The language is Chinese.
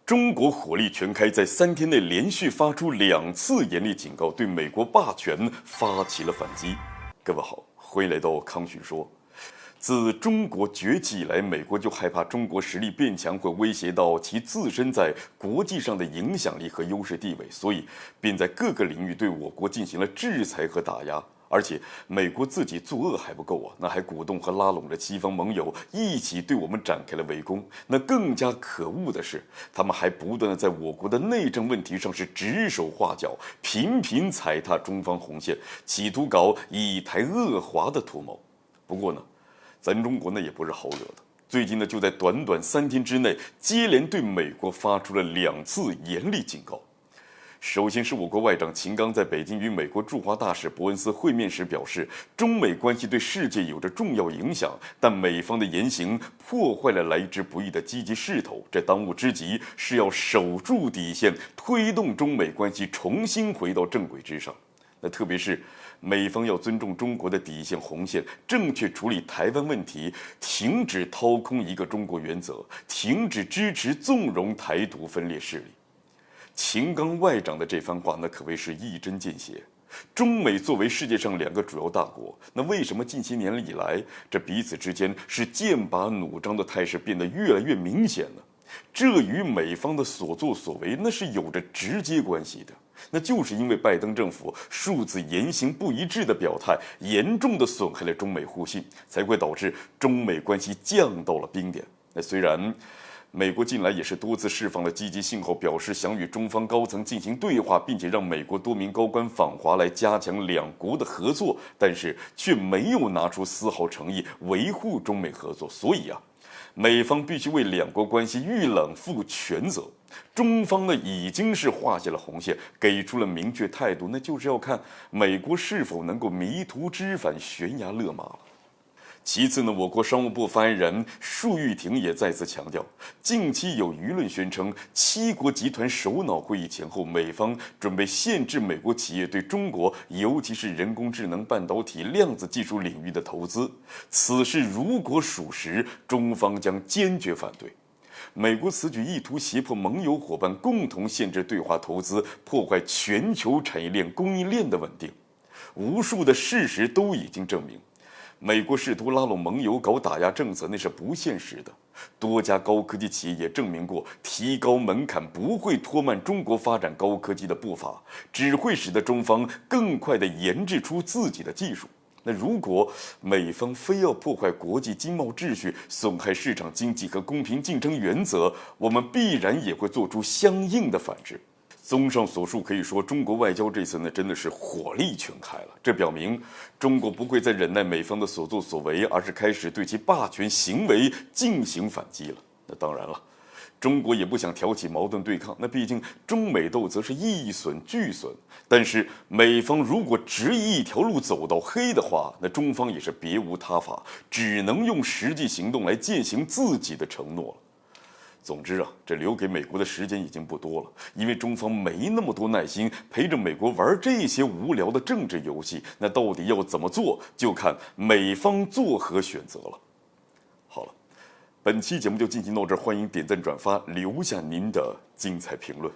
中国火力全开，在3天内连续发出2次严厉警告，对美国霸权发起了反击。各位好，欢迎来到康许说。自中国崛起以来，美国就害怕中国实力变强会威胁到其自身在国际上的影响力和优势地位，所以便在各个领域对我国进行了制裁和打压。而且美国自己作恶还不够啊，那还鼓动和拉拢着西方盟友一起对我们展开了围攻。那更加可恶的是，他们还不断的在我国的内政问题上是指手画脚，频频踩踏中方红线，企图搞以台遏华的图谋。不过呢，咱中国呢也不是好惹的，最近呢就在短短3天之内，接连对美国发出了2次严厉警告。首先是我国外长秦刚在北京与美国驻华大使伯恩斯会面时表示，中美关系对世界有着重要影响，但美方的言行破坏了来之不易的积极势头，这当务之急是要守住底线，推动中美关系重新回到正轨之上。那特别是美方要尊重中国的底线红线，正确处理台湾问题，停止掏空一个中国原则，停止支持纵容台独分裂势力。秦刚外长的这番话，那可谓是一针见血。中美作为世界上2个主要大国，那为什么近些年以来，这彼此之间是剑拔弩张的态势变得越来越明显呢？这与美方的所作所为那是有着直接关系的。那就是因为拜登政府数次言行不一致的表态，严重的损害了中美互信，才会导致中美关系降到了冰点。那虽然美国近来也是多次释放了积极信号，表示想与中方高层进行对话，并且让美国多名高官访华来加强2国的合作，但是却没有拿出丝毫诚意维护中美合作。所以美方必须为2国关系遇冷负全责。中方呢已经是画下了红线，给出了明确态度，那就是要看美国是否能够迷途知返、悬崖勒马了。其次呢，我国商务部发言人束玉婷也再次强调，近期有舆论宣称7国集团首脑会议前后，美方准备限制美国企业对中国，尤其是人工智能、半导体、量子技术领域的投资。此事如果属实，中方将坚决反对。美国此举意图胁迫盟友伙伴共同限制对华投资，破坏全球产业链供应链的稳定。无数的事实都已经证明，美国试图拉拢盟友搞打压政策，那是不现实的。多家高科技企业也证明过，提高门槛不会拖慢中国发展高科技的步伐，只会使得中方更快地研制出自己的技术。那如果美方非要破坏国际经贸秩序，损害市场经济和公平竞争原则，我们必然也会做出相应的反制。综上所述，可以说中国外交这次呢真的是火力全开了。这表明中国不会再忍耐美方的所作所为，而是开始对其霸权行为进行反击了。那当然了，中国也不想挑起矛盾对抗，那毕竟中美斗则是一损俱损。但是美方如果执意一条路走到黑的话，那中方也是别无他法，只能用实际行动来践行自己的承诺了。总之这留给美国的时间已经不多了，因为中方没那么多耐心陪着美国玩这些无聊的政治游戏，那到底要怎么做，就看美方作何选择了。好了，本期节目就进行到这儿，欢迎点赞转发，留下您的精彩评论。